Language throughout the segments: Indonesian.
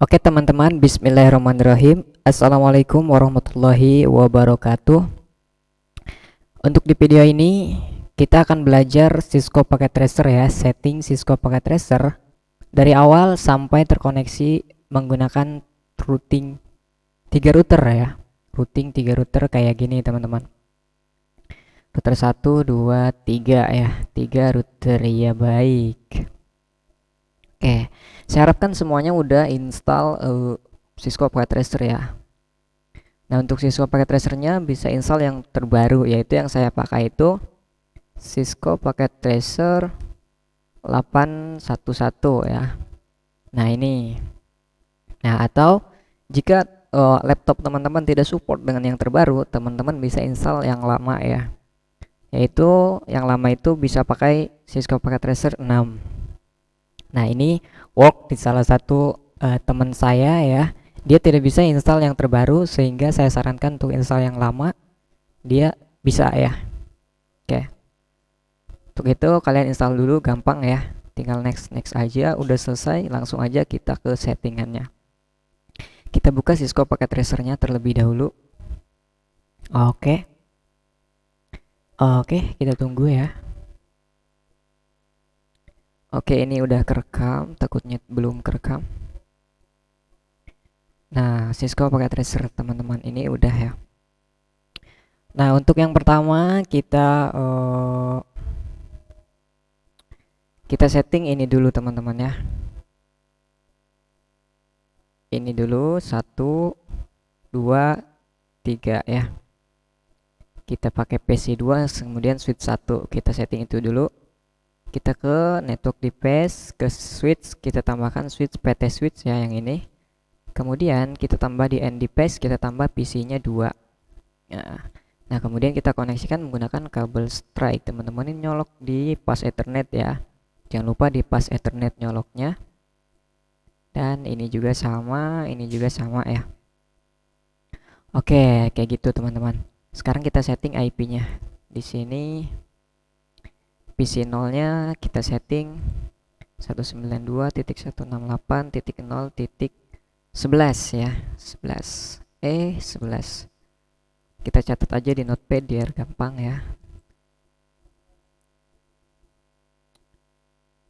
Oke teman-teman, bismillahirrahmanirrahim. Assalamualaikum warahmatullahi wabarakatuh. Untuk di video ini kita akan belajar Cisco Packet Tracer ya, setting Cisco Packet Tracer dari awal sampai terkoneksi menggunakan routing 3 router ya. Routing 3 router kayak gini teman-teman. Router 1, 2, 3 ya. 3 router ya, baik. Oke, saya harapkan semuanya udah install Cisco Packet Tracer ya. Nah, untuk Cisco Packet Tracer-nya bisa install yang terbaru, yaitu yang saya pakai itu Cisco Packet Tracer 811 ya. Nah, ini. Nah, atau jika laptop teman-teman tidak support dengan yang terbaru, teman-teman bisa install yang lama ya. Yaitu yang lama itu bisa pakai Cisco Packet Tracer 6. Nah, ini work di salah satu teman saya ya. Dia tidak bisa install yang terbaru sehingga saya sarankan untuk install yang lama. Dia bisa ya. Oke. Untuk itu kalian install dulu, gampang ya. Tinggal next aja, udah selesai, langsung aja kita ke settingannya. Kita buka Cisco Packet Tracer-nya terlebih dahulu. Oke. Oke, kita tunggu ya. Oke, ini udah kerekam, takutnya belum kerekam. Nah, Cisco Packet Tracer teman-teman ini udah ya. Nah, untuk yang pertama kita setting ini dulu teman-teman ya. Ini dulu 1, 2, 3 ya. Kita pakai PC2, kemudian switch 1. Kita setting itu dulu. Kita ke network device, ke switch, kita tambahkan switch PT switch ya yang ini. Kemudian kita tambah di end device, kita tambah PC-nya 2. Nah, kemudian kita koneksikan menggunakan kabel strike. Teman-teman ini nyolok di pas Ethernet ya. Jangan lupa di pas Ethernet nyoloknya. Dan ini juga sama ya. Oke, kayak gitu teman-teman. Sekarang kita setting IP-nya. Di sini PC 0-nya kita setting 192.168.0.11 ya. 11. Kita catat aja di notepad biar gampang ya.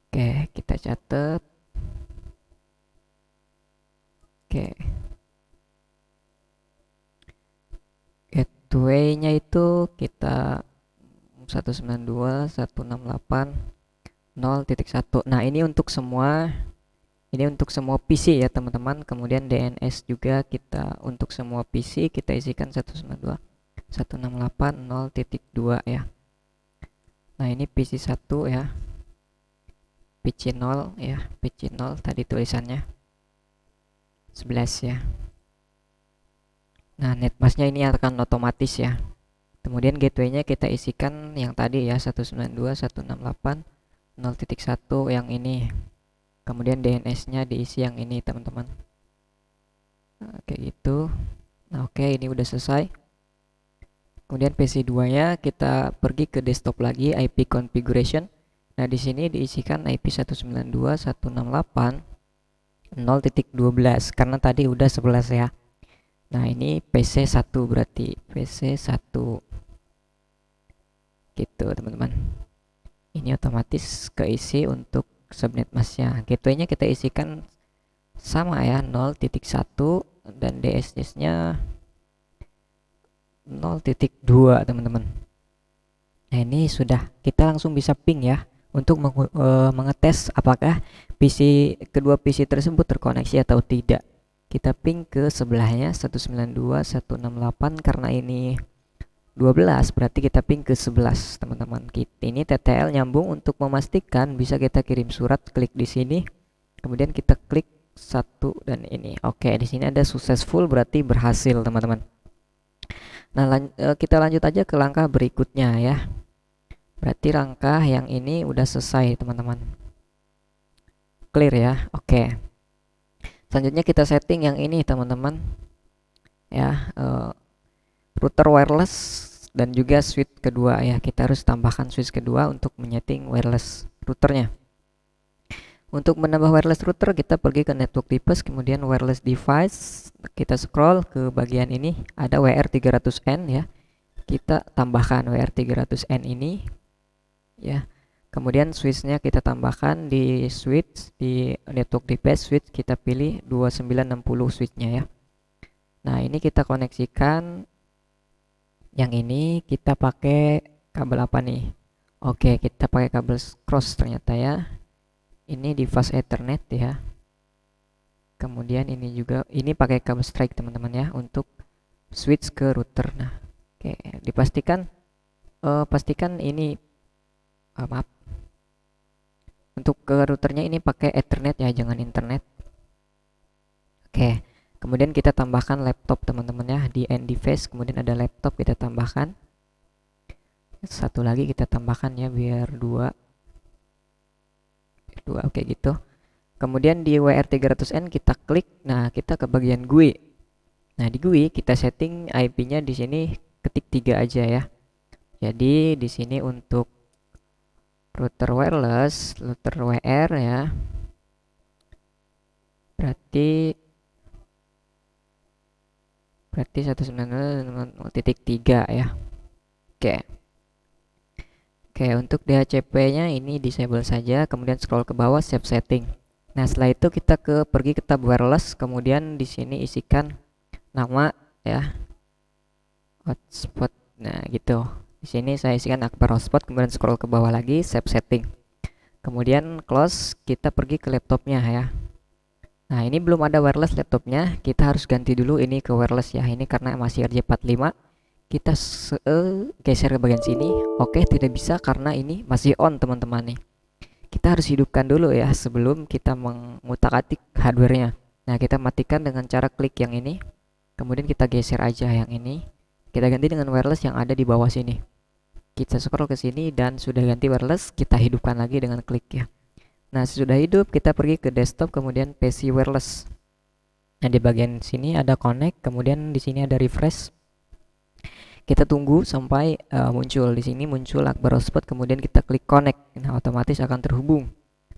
Oke, kita catat. Oke. Gateway-nya itu kita 192.168.0.1. Nah, ini untuk semua PC ya, teman-teman. Kemudian DNS juga kita untuk semua PC kita isikan 192.168.0.2 ya. Nah, ini PC 1 ya. PC 0 ya, PC 0 tadi tulisannya 11 ya. Nah, netmasknya ini akan otomatis ya. Kemudian gateway-nya kita isikan yang tadi ya, 192.168.0.1 yang ini. Kemudian DNS-nya diisi yang ini, teman-teman. Nah, kayak gitu. Nah, oke, ini udah selesai. Kemudian PC2-nya kita pergi ke desktop lagi, IP configuration. Nah, di sini diisikan IP 192.168.0.12 karena tadi udah 11 ya. Nah, ini PC1 berarti PC1 gitu teman-teman. Ini otomatis keisi untuk subnet masknya. Gateway-nya kita isikan sama ya, 0.1 dan DNS-nya 0.2 teman-teman. Nah, ini sudah, kita langsung bisa ping ya untuk mengetes apakah kedua PC tersebut terkoneksi atau tidak. Kita ping ke sebelahnya 192.168 karena ini 12 berarti kita ping ke 11 teman-teman. Ini TTL nyambung. Untuk memastikan bisa kita kirim surat, klik di sini. Kemudian kita klik 1 dan ini. Oke, di sini ada successful berarti berhasil teman-teman. Nah, kita lanjut aja ke langkah berikutnya ya. Berarti langkah yang ini udah selesai teman-teman. Clear ya. Oke. Selanjutnya kita setting yang ini teman-teman ya, router wireless dan juga switch kedua ya. Kita harus tambahkan switch kedua untuk menyeting wireless routernya. Untuk menambah wireless router kita pergi ke network device, kemudian wireless device, kita scroll ke bagian ini ada WR300N ya. Kita tambahkan WR300N ini ya. Kemudian switchnya kita tambahkan di switch di network device switch, kita pilih 2960 switchnya ya. Nah, ini kita koneksikan. Yang ini kita pakai kabel apa nih? Oke, kita pakai kabel cross ternyata ya. Ini di fast Ethernet ya. Kemudian ini juga ini pakai kabel strike teman-teman ya untuk switch ke router. Nah, oke, dipastikan pastikan ini maaf. Untuk ke routernya ini pakai Ethernet ya, jangan internet. Oke. Kemudian kita tambahkan laptop teman-teman ya di end device, kemudian ada laptop kita tambahkan. Satu lagi kita tambahkan ya biar dua. Oke gitu. Kemudian di WR300N kita klik. Nah, kita ke bagian GUI. Nah, di GUI kita setting IP-nya di sini ketik 3 aja ya. Jadi di sini untuk router wireless, router WR ya. Berarti 192.3 ya. Oke. Oke, untuk DHCP-nya ini disable saja, kemudian scroll ke bawah save setting. Nah, setelah itu kita pergi ke tab wireless, kemudian di sini isikan nama ya. Hotspot. Nah, gitu. Di sini saya isikan Akbar hotspot, kemudian scroll ke bawah lagi save setting. Kemudian close, kita pergi ke laptopnya ya. Nah, ini belum ada wireless laptopnya, kita harus ganti dulu ini ke wireless ya. Ini karena masih RJ45. Kita geser ke bagian sini. Oke, tidak bisa karena ini masih on teman-teman nih. Kita harus hidupkan dulu ya sebelum kita mengutak-atik hardwarenya. Nah, kita matikan dengan cara klik yang ini. Kemudian kita geser aja yang ini. Kita ganti dengan wireless yang ada di bawah sini. Kita scroll ke sini dan sudah ganti wireless, kita hidupkan lagi dengan klik ya. Nah, sudah hidup, kita pergi ke desktop kemudian PC wireless. Nah, di bagian sini ada connect, kemudian di sini ada refresh. Kita tunggu sampai muncul. Di sini muncul Akbar hotspot, kemudian kita klik connect. Nah, otomatis akan terhubung.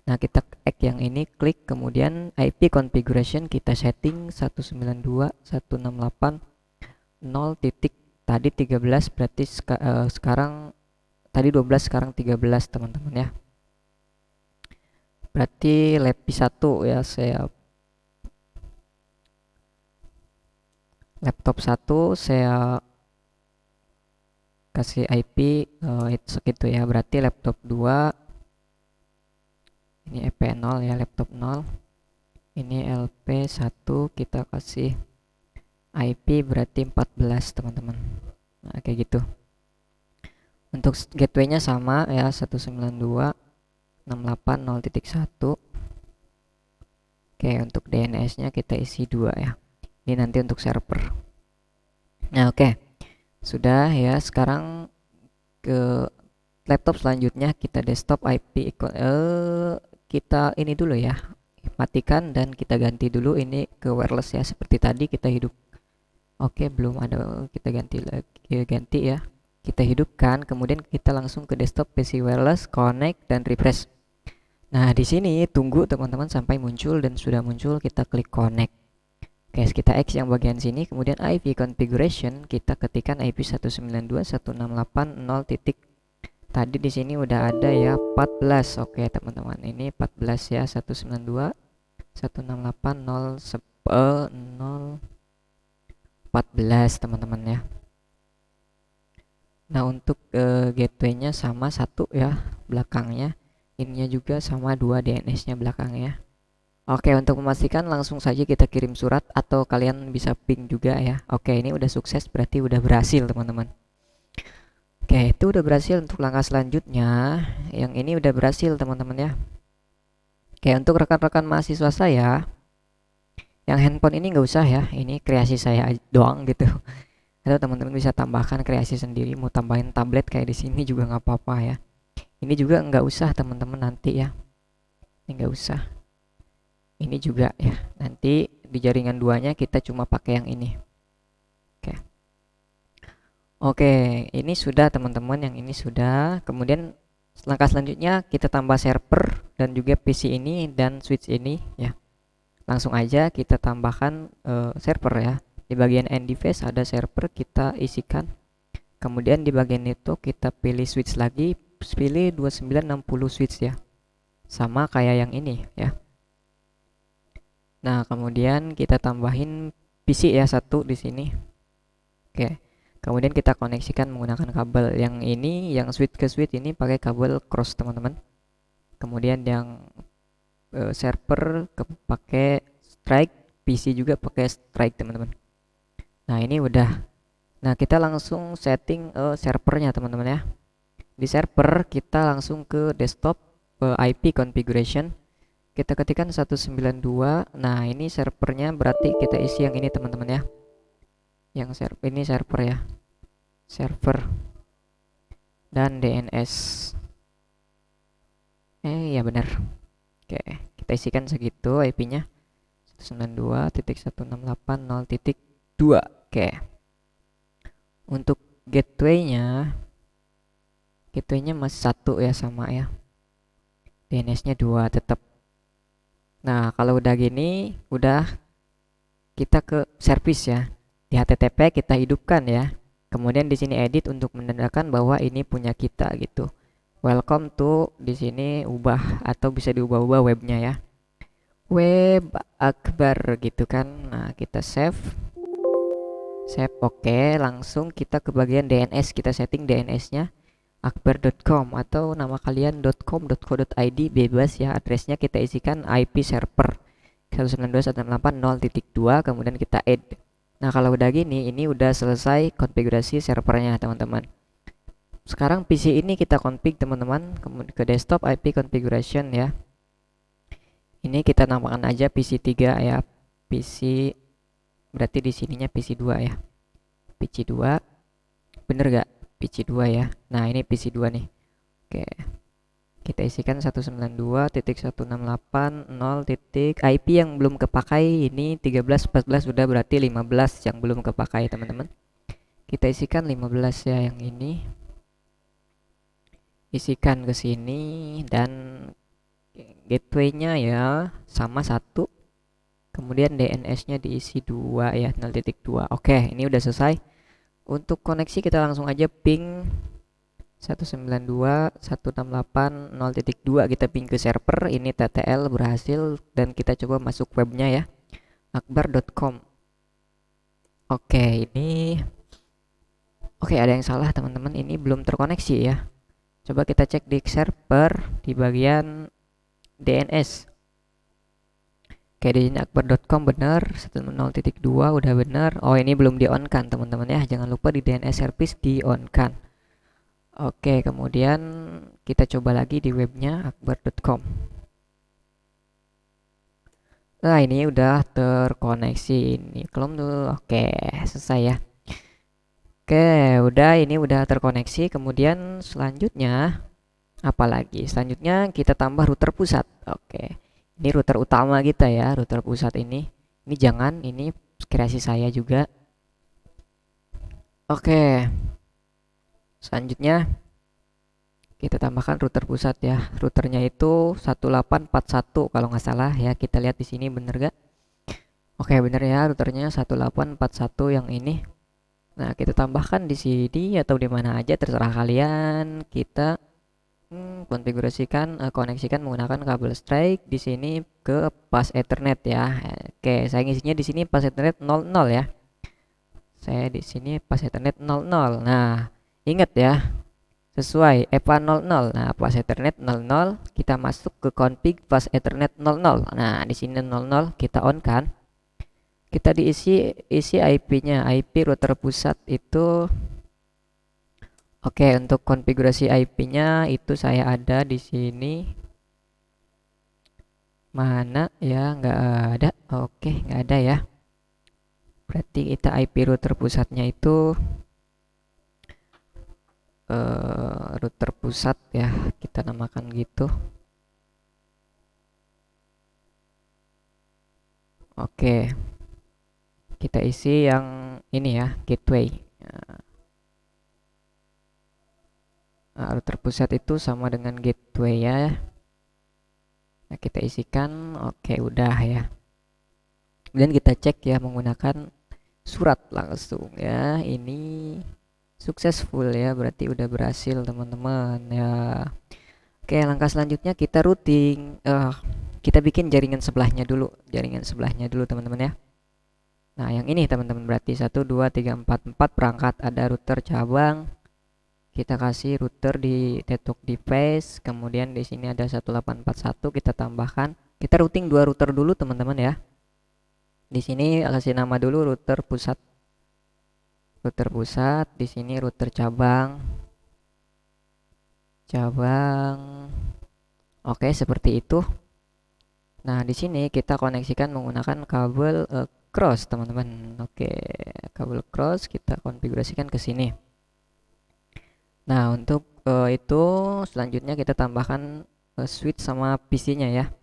Nah, kita add yang ini, klik, kemudian IP configuration kita setting 192.168.0 titik tadi 13, berarti sekarang tadi 12 sekarang 13 teman-teman ya. Berarti laptop 1 ya, saya laptop 1 saya kasih IP segitu ya. Berarti laptop 2 ini EP0 ya, laptop 0. Ini LP1 kita kasih IP berarti 14 teman-teman. Nah, kayak gitu. Untuk gateway-nya sama ya, 192.168.0.1. Oke, untuk DNS-nya kita isi 2 ya. Ini nanti untuk server. Nah, oke. Sudah ya, sekarang ke laptop selanjutnya kita desktop IP kita ini dulu ya. Matikan dan kita ganti dulu ini ke wireless ya, seperti tadi kita hidup. Oke, belum ada, kita ganti ya. Kita hidupkan, kemudian kita langsung ke desktop PC wireless, connect dan refresh. Nah, di sini tunggu teman-teman sampai muncul, dan sudah muncul kita klik connect. Oke, kita X yang bagian sini, kemudian IP configuration kita ketikkan IP 192.168.0 titik. Tadi di sini udah ada ya 14. Oke, teman-teman, ini 14 ya, 192.168.0.14 teman-teman ya. Nah, untuk gateway-nya sama 1 ya belakangnya. Ininya juga sama 2 DNS-nya belakangnya. Oke, untuk memastikan langsung saja kita kirim surat atau kalian bisa ping juga ya. Oke, ini udah sukses, berarti udah berhasil teman-teman. Oke, itu udah berhasil. Untuk langkah selanjutnya, yang ini udah berhasil teman-teman ya. Oke, untuk rekan-rekan mahasiswa saya yang handphone ini nggak usah ya, ini kreasi saya doang gitu. Atau teman-teman bisa tambahkan kreasi sendiri, mau tambahin tablet kayak di sini juga nggak apa-apa ya. Ini juga nggak usah teman-teman nanti ya, ini nggak usah. Ini juga ya, nanti di jaringan 2-nya kita cuma pakai yang ini. Oke, ini sudah teman-teman, yang ini sudah. Kemudian Langkah selanjutnya kita tambah server dan juga PC ini dan switch ini ya. Langsung aja kita tambahkan server ya. Di bagian end device ada server, kita isikan. Kemudian di bagian itu kita pilih switch lagi, pilih 2960 switch ya. Sama kayak yang ini ya. Nah, kemudian kita tambahin PC ya satu di sini. Oke. Kemudian kita koneksikan menggunakan kabel. Yang ini, yang switch ke switch ini pakai kabel cross teman-teman. Kemudian yang server pakai strike, PC juga pakai strike teman-teman. Nah, ini udah. Nah, kita langsung setting servernya teman-teman ya. Di server kita langsung ke desktop, IP configuration. Kita ketikkan 192. Nah, ini servernya berarti kita isi yang ini teman-teman ya. Yang server ini server ya. Server dan DNS. Ya benar. Oke, kita isikan segitu IP-nya. 192.168.0.2. Oke. Untuk gateway-nya masih satu ya, sama ya. DNS-nya 2 tetap. Nah, kalau udah gini, udah kita ke service ya. Di HTTP kita hidupkan ya. Kemudian di sini edit untuk menandakan bahwa ini punya kita gitu. Welcome to, di sini ubah atau bisa diubah-ubah webnya ya. Web Akbar gitu kan. Nah, kita save. Save oke, langsung kita ke bagian DNS, kita setting DNS-nya akbar.com atau nama kalian .com.co.id bebas ya. Addressnya kita isikan IP server 192.168.0.2, kemudian kita add. Nah, kalau udah gini, ini udah selesai konfigurasi servernya teman-teman. Sekarang PC ini kita config teman-teman, kemudian ke desktop IP configuration ya. Ini kita namakan aja PC 3 ya. PC berarti di sininya PC 2 ya. PC 2. Bener gak? PC 2 ya. Nah, ini PC 2 nih. Oke. Kita isikan 192.168.0. IP yang belum kepakai ini 13, 14 udah, berarti 15 yang belum kepakai teman-teman. Kita isikan 15 ya yang ini. Isikan ke sini dan gateway-nya ya sama satu. Kemudian DNS-nya diisi 2 ya, 0.2. Oke, ini udah selesai. Untuk koneksi kita langsung aja ping 192.168.0.2, kita ping ke server. Ini TTL berhasil dan kita coba masuk webnya ya, akbar.com. Oke, ini ada yang salah teman-teman, ini belum terkoneksi ya. Coba kita cek di server di bagian DNS. Oke, di sini akbar.com benar, 1.0.2 udah benar. Oh, ini belum di on kan teman-teman ya. Jangan lupa di DNS service di on kan. Oke, kemudian kita coba lagi di webnya akbar.com. Nah, ini udah terkoneksi, ini belum tuh. Oke, selesai ya. Oke, ini udah terkoneksi. Kemudian selanjutnya apa lagi? Selanjutnya kita tambah router pusat. Oke. Ini router utama kita ya, router pusat ini. Ini jangan, ini kreasi saya juga. Oke. Selanjutnya kita tambahkan router pusat ya. Routernya itu 1841 kalau nggak salah ya. Kita lihat di sini bener gak? Oke, bener ya, routernya 1841 yang ini. Nah, kita tambahkan di sini atau di mana aja terserah kalian. Kita konfigurasikan, koneksikan menggunakan kabel strike di sini ke pas Ethernet ya. Oke, saya ngisinya di sini pas Ethernet 00 ya. Saya di sini pas Ethernet 00. Nah, ingat ya, sesuai EPA 00. Nah, pas Ethernet 00, kita masuk ke config pas Ethernet 00. Nah, di sini 00 kita on kan. Kita isi IP-nya, IP router pusat itu. Oke, untuk konfigurasi IP-nya itu saya ada di sini. Mana ya? Nggak ada. Oke, nggak ada ya. Berarti kita IP router pusatnya itu router pusat ya, kita namakan gitu. Oke, kita isi yang ini ya, gateway. Nah, router pusat itu sama dengan gateway ya. Nah, kita isikan, oke udah ya. Kemudian kita cek ya menggunakan surat langsung ya. Ini successful ya, berarti udah berhasil teman-teman ya. Oke, langkah selanjutnya kita routing. Kita bikin jaringan sebelahnya dulu teman-teman ya. Nah, yang ini teman-teman berarti 1 2 3 4 4 perangkat, ada router cabang. Kita kasih router di network device, kemudian di sini ada 1841 kita tambahkan. Kita routing dua router dulu teman-teman ya. Di sini kasih nama dulu router pusat. Router pusat, di sini router cabang. Cabang. Oke, seperti itu. Nah, di sini kita koneksikan menggunakan kabel cross, teman-teman. Oke, kabel cross kita konfigurasikan ke sini. Nah, untuk itu selanjutnya kita tambahkan switch sama PC-nya ya.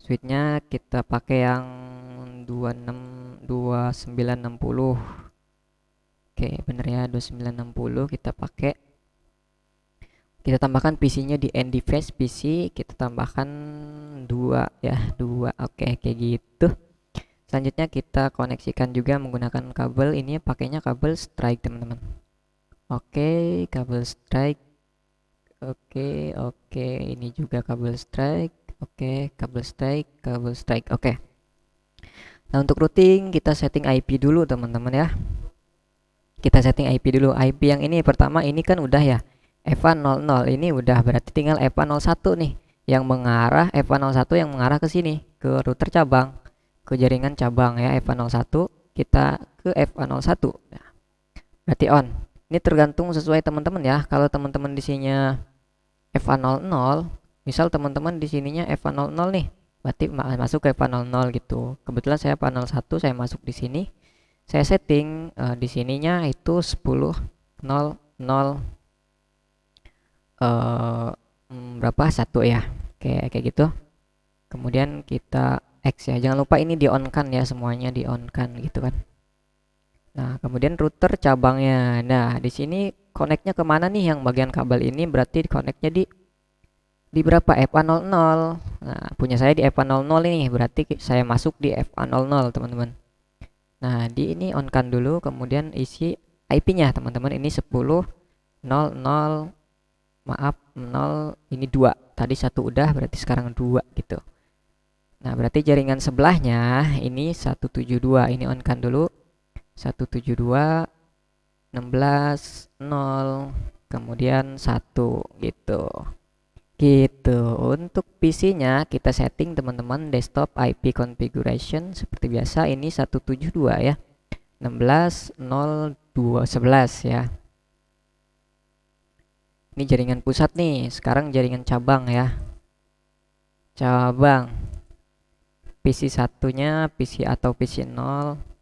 Switch-nya kita pakai yang 2960. Oke, bener ya, 2960 kita pakai. Kita tambahkan PC-nya di end device PC, kita tambahkan 2 ya, 2. Oke, kayak gitu. Selanjutnya kita koneksikan juga menggunakan kabel, ini pakainya kabel strike teman-teman. Oke, kabel strike. Oke, ini juga kabel strike. Oke, kabel strike. Oke. Nah, untuk routing kita setting IP dulu teman-teman ya. Kita setting IP dulu. IP yang ini pertama ini kan udah ya. EVA 00 ini udah, berarti tinggal EVA 01 nih yang mengarah, EVA 01 yang mengarah ke sini, ke router cabang, ke jaringan cabang ya. EVA 01 kita ke EVA 01 ya. Berarti on. Ini tergantung sesuai teman-teman ya. Kalau teman-teman di sininya EVA 00, misal teman-teman di sininya EVA 00 nih, berarti masuk ke EVA 00 gitu. Kebetulan saya EVA 01, saya masuk di sini. Saya setting di sininya itu 10.00 berapa, 1 ya, kayak gitu. Kemudian kita X ya, jangan lupa ini di on kan ya, semuanya di on kan gitu kan. Nah, kemudian router cabangnya, nah di sini connectnya kemana nih, yang bagian kabel ini berarti connectnya di berapa, FA 00. Nah, punya saya di FA 00 ini, berarti saya masuk di FA 00 teman-teman. Nah, di ini on kan dulu, kemudian isi IP-nya teman-teman, ini 10.00, maaf 0, ini 2, tadi 1 udah, berarti sekarang 2 gitu. Nah, berarti jaringan sebelahnya ini 172, ini on kan dulu, 172 16.0 kemudian 1 gitu. Untuk PC-nya kita setting teman-teman desktop IP configuration seperti biasa, ini 172 ya, 16.02.11 ya. Ini jaringan pusat nih, sekarang jaringan cabang ya. Cabang. PC satunya PC atau PC 0.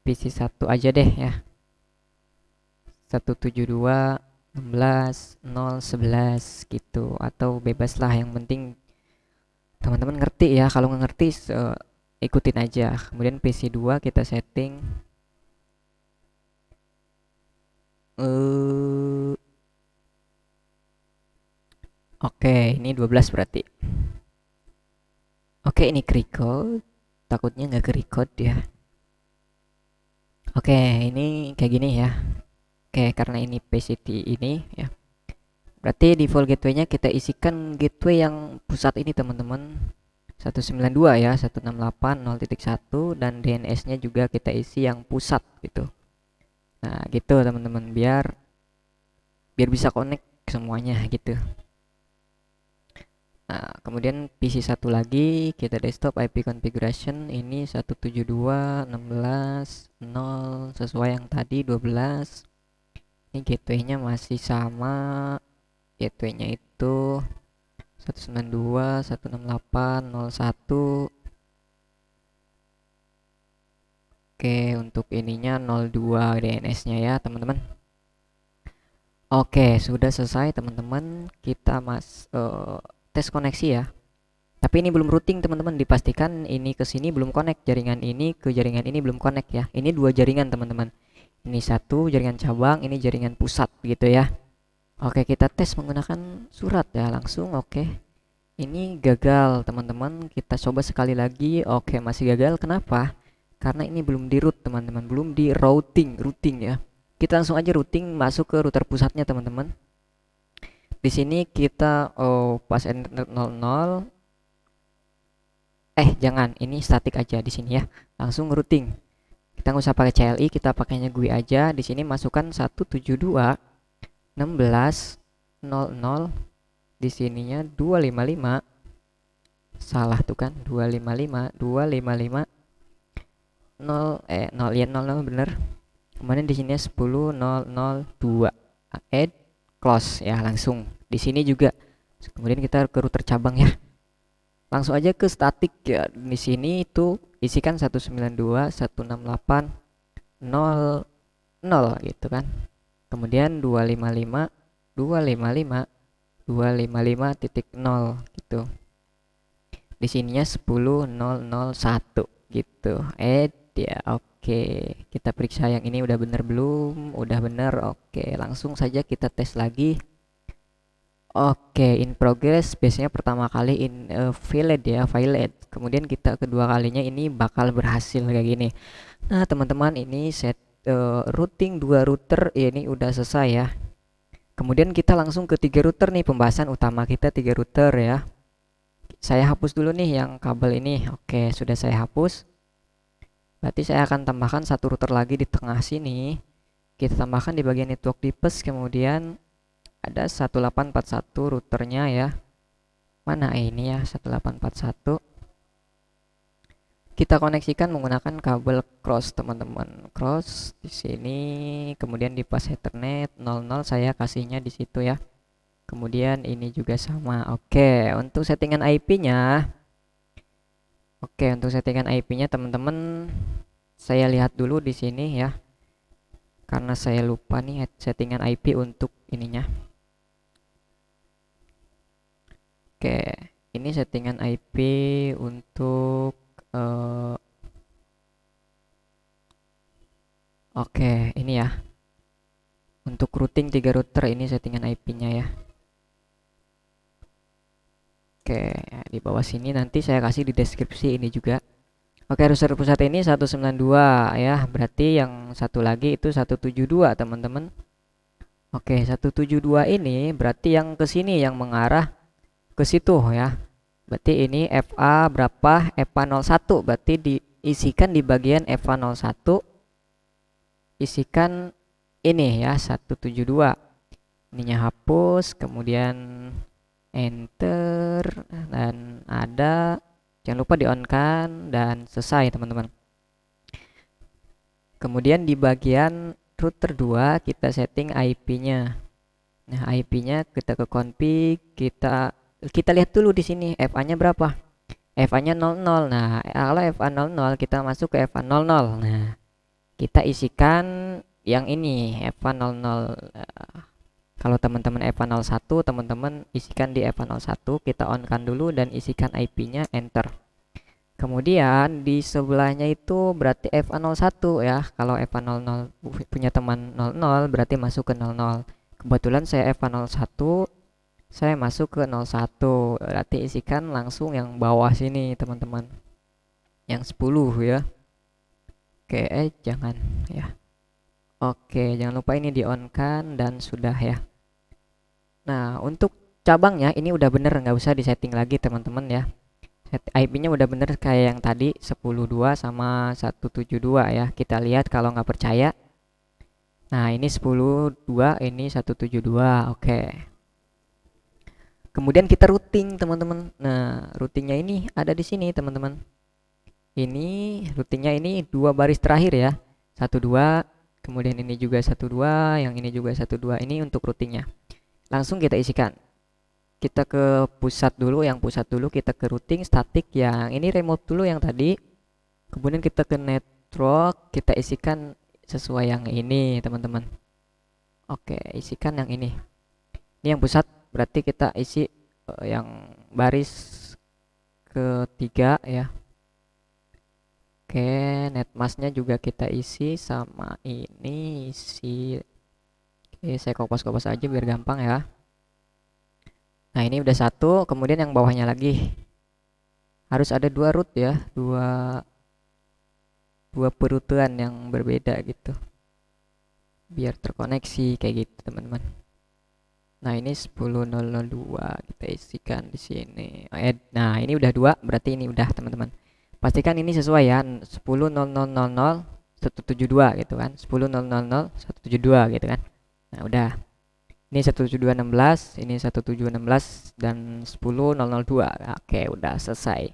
PC 1 aja deh ya. 172 16.0.11 gitu, atau bebas lah, yang penting teman-teman ngerti ya. Kalau nggak ngerti ikutin aja. Kemudian PC 2 kita setting oke, ini 12 berarti. Oke, ini record, takutnya nggak ke record ya. Oke, ini kayak gini ya. Oke, karena ini PCT ini ya, berarti default gateway-nya kita isikan gateway yang pusat ini teman-teman, 192 ya, 168.0.1, dan DNS-nya juga kita isi yang pusat gitu. Nah, gitu teman-teman, biar bisa connect semuanya gitu. Nah, kemudian PC satu lagi kita desktop IP configuration, ini 172.16.0 sesuai yang tadi 12. Ini gateway-nya masih sama, gateway-nya itu 192.168.01. Oke, untuk ininya 02 DNS-nya ya teman-teman. Oke, sudah selesai teman-teman. Kita tes koneksi ya. Tapi ini belum routing teman-teman, dipastikan ini ke sini belum connect, jaringan ini ke jaringan ini belum connect ya. Ini dua jaringan teman-teman. Ini satu jaringan cabang, ini jaringan pusat gitu ya. Oke, kita tes menggunakan surat ya langsung. Oke, ini gagal teman-teman. Kita coba sekali lagi. Oke, masih gagal. Kenapa? Karena ini belum di root teman-teman, belum di routing ya. Kita langsung aja routing masuk ke router pusatnya teman-teman. Di sini kita pas enter 00. Jangan, ini statik aja di sini ya. Langsung routing. Kita nggak usah pakai CLI, kita pakainya GUI aja. Di sini masukkan 172.16.00. Di sininya 255. Salah tuh kan, 255 0 0 ya 00 bener. Kemudian di sini 10.002. Add close ya langsung. Di sini juga. Kemudian kita ke router cabang ya. Langsung aja ke statik ya. Di sini itu isikan 192.168.0.0 gitu kan. Kemudian 255 gitu. Di sininya 10.001 gitu. Ya oke. Kita periksa yang ini udah bener belum? Udah bener. Oke, langsung saja kita tes lagi. Oke, in progress biasanya pertama kali valid ya, valid. Kemudian kita kedua kalinya ini bakal berhasil kayak gini. Nah, teman-teman, ini set routing 2 router ini udah selesai ya. Kemudian kita langsung ke 3 router nih, pembahasan utama kita 3 router ya. Saya hapus dulu nih yang kabel ini. Oke, sudah saya hapus. Berarti saya akan tambahkan satu router lagi di tengah sini. Kita tambahkan di bagian network device, kemudian ada 1841 routernya ya. Mana ini ya 1841. Kita koneksikan menggunakan kabel cross teman-teman. Cross di sini, kemudian di pas Ethernet 00 saya kasihnya di situ ya. Kemudian ini juga sama. Oke, untuk settingan IP-nya. Oke, untuk settingan IP-nya teman-teman saya lihat dulu di sini ya. Karena saya lupa nih settingan IP untuk ininya. Oke, ini settingan IP untuk oke, ini ya. Untuk routing 3 router ini settingan IP-nya ya. Oke, di bawah sini nanti saya kasih di deskripsi ini juga. Oke, router pusat ini 192 ya. Berarti yang satu lagi itu 172, teman-teman. Oke, 172 ini berarti yang ke sini yang mengarah ke situ ya. Berarti ini FA berapa? FA 01. Berarti diisikan di bagian FA 01. Isikan ini ya 172. Ininya hapus, kemudian enter dan ada, jangan lupa di on kan dan selesai teman-teman. Kemudian di bagian router 2 kita setting IP-nya. Nah, IP-nya kita ke config, kita lihat dulu di sini FA-nya berapa. FA-nya 00. Nah, kalau FA 00 kita masuk ke FA 00. Nah, kita isikan yang ini FA 00. Kalau teman-teman FA 01, teman-teman isikan di FA 01, kita on kan dulu dan isikan IP-nya, enter. Kemudian di sebelahnya itu berarti FA 01 ya. Kalau FA 00 punya teman 00 berarti masuk ke 00. Kebetulan saya FA 01, saya masuk ke 01. Berarti isikan langsung yang bawah sini, teman-teman. Yang 10 ya. Oke, jangan ya. Oke, jangan lupa ini di on kan dan sudah ya. Nah, untuk cabangnya ini udah bener, nggak usah disetting lagi teman-teman ya. IP-nya udah bener kayak yang tadi 10.2 sama 172 ya. Kita lihat kalau nggak percaya. Nah, ini 10.2, ini 172. Oke. Kemudian kita routing teman-teman. Nah, routingnya ini ada di sini teman-teman. Ini routingnya ini 2 baris terakhir ya. 12, kemudian ini juga 12, yang ini juga 12. Ini untuk routingnya. Langsung kita isikan. Kita ke pusat dulu, yang pusat dulu kita ke routing statik, yang ini remote dulu yang tadi. Kemudian kita ke network, kita isikan sesuai yang ini teman-teman. Oke, isikan yang ini. Ini yang pusat, berarti kita isi yang baris ketiga ya. Oke, netmasknya juga kita isi sama ini isi. Oke, saya kopas-kopas aja biar gampang ya. Nah, ini udah satu, kemudian yang bawahnya lagi harus ada dua root ya, dua perutuan yang berbeda gitu biar terkoneksi kayak gitu teman-teman. Nah, ini 10.002 kita isikan di sini. Nah, ini udah dua, berarti ini udah teman-teman. Pastikan ini sesuai ya, 10.000.172 gitu kan. 10.000.172 gitu kan. Nah, udah. Ini 17216, ini 17216 dan 10.002. Oke, udah selesai.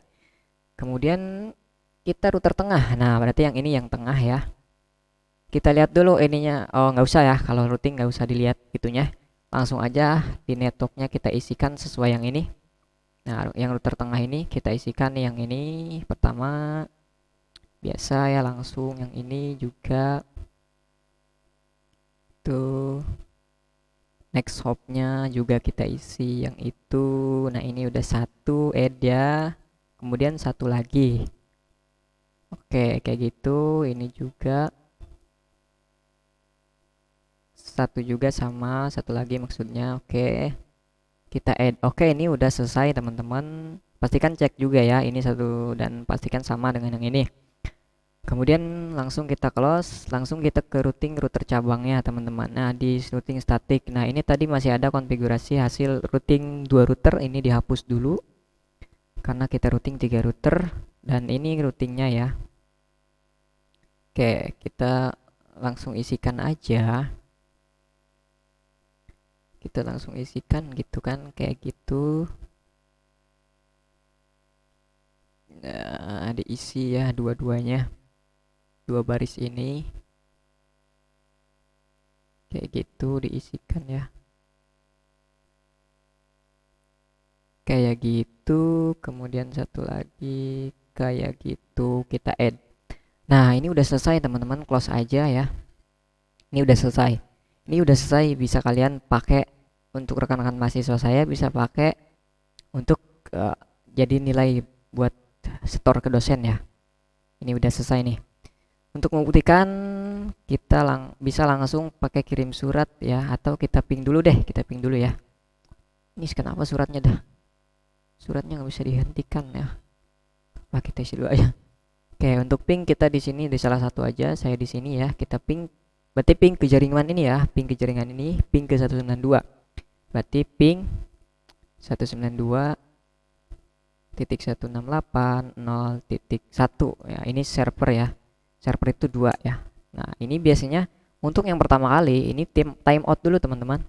Kemudian kita router tengah. Nah, berarti yang ini yang tengah ya. Kita lihat dulu ininya. Oh, nggak usah ya, kalau routing nggak usah dilihat itunya. Langsung aja di networknya kita isikan sesuai yang ini. Nah, yang router tengah ini kita isikan nih yang ini pertama. Biasa ya, langsung yang ini juga. Tuh. Next hopnya juga kita isi yang itu. Nah, ini udah satu add ya. Kemudian satu lagi. Oke, kayak gitu. Ini juga satu juga sama satu lagi maksudnya. Oke, kita add. Oke, ini udah selesai teman-teman. Pastikan cek juga ya ini satu dan pastikan sama dengan yang ini. Kemudian langsung kita close, langsung kita ke router cabangnya teman-teman. Nah, di routing static. Nah, ini tadi masih ada konfigurasi hasil routing 2 router, ini dihapus dulu karena kita routing 3 router dan ini routingnya ya. Oke, kita langsung isikan aja. Kita langsung isikan gitu kan, kayak gitu. Nah, diisi ya dua-duanya, dua baris ini kayak gitu diisikan ya, kayak gitu. Kemudian satu lagi kayak gitu kita add. Nah, ini udah selesai teman-teman, close aja ya. Ini udah selesai, ini udah selesai, bisa kalian pakai untuk rekan-rekan mahasiswa saya, bisa pakai untuk jadi nilai buat setor ke dosen ya. Ini udah selesai nih. Untuk membuktikan kita bisa langsung pakai kirim surat ya, atau kita ping dulu deh, kita ping dulu ya. Ini kenapa suratnya dah? Suratnya nggak bisa dihentikan ya. Pak, kita isi dulu aja. Oke, untuk ping kita di sini di salah satu aja, saya di sini ya. Kita ping, berarti ping ke jaringan ini ya, ping ke jaringan ini, ping ke 192. Berarti ping 192.168.0.1 ya. Ini server ya. Server itu 2 ya. Nah, ini biasanya untuk yang pertama kali ini time out dulu teman-teman.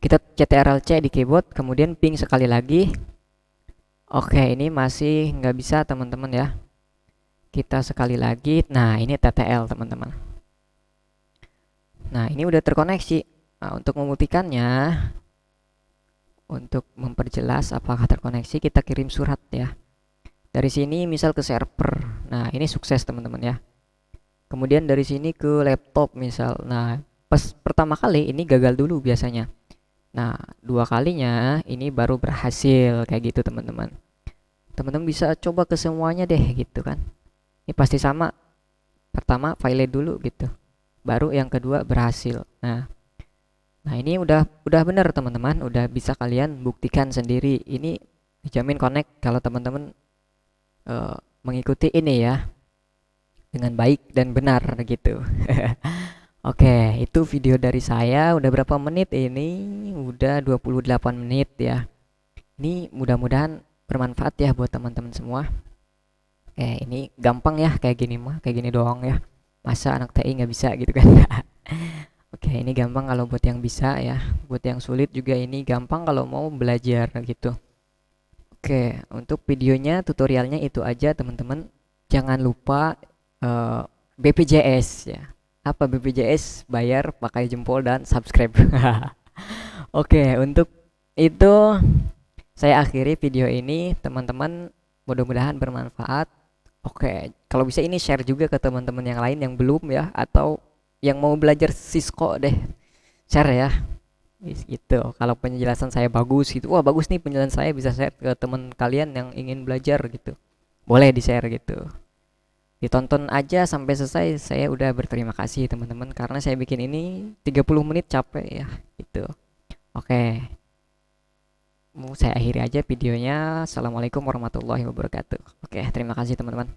Kita ctrl-c di keyboard, kemudian ping sekali lagi. Oke, ini masih nggak bisa teman-teman ya. Kita sekali lagi. Nah, ini TTL teman-teman. Nah, ini udah terkoneksi. Nah, untuk membuktikannya, untuk memperjelas apakah terkoneksi, kita kirim surat ya. Dari sini misal ke server. Nah, ini sukses teman-teman ya. Kemudian dari sini ke laptop misal. Nah, pas pertama kali ini gagal dulu biasanya. Nah, dua kalinya ini baru berhasil kayak gitu teman-teman. Teman-teman bisa coba ke semuanya deh gitu kan. Ini pasti sama. Pertama file dulu gitu. Baru yang kedua berhasil. Nah, ini udah benar teman-teman, udah bisa kalian buktikan sendiri. Ini dijamin connect kalau teman-teman mengikuti ini ya dengan baik dan benar gitu. Oke, itu video dari saya. Udah berapa menit ini? Udah 28 menit ya. Ini mudah-mudahan bermanfaat ya buat teman-teman semua. Ini gampang ya kayak gini mah, kayak gini doang ya. Masa anak TI nggak bisa gitu kan? Oke, ini gampang kalau buat yang bisa ya. Buat yang sulit juga ini gampang kalau mau belajar gitu. Oke, untuk videonya, tutorialnya itu aja teman-teman. Jangan lupa BPJS ya. Apa BPJS? Bayar pakai jempol dan subscribe. Oke, untuk itu saya akhiri video ini teman-teman. Mudah-mudahan bermanfaat. Oke, kalau bisa ini share juga ke teman-teman yang lain yang belum ya, atau yang mau belajar Cisco deh, share ya gitu. Kalau penjelasan saya bagus gitu, wah bagus nih penjelasan saya, bisa share ke teman kalian yang ingin belajar gitu, boleh di share gitu. Ditonton aja sampai selesai, saya udah berterima kasih teman-teman, karena saya bikin ini 30 menit capek ya gitu. Oke, mau saya akhiri aja videonya. Assalamualaikum warahmatullahi wabarakatuh. Oke, terima kasih teman-teman.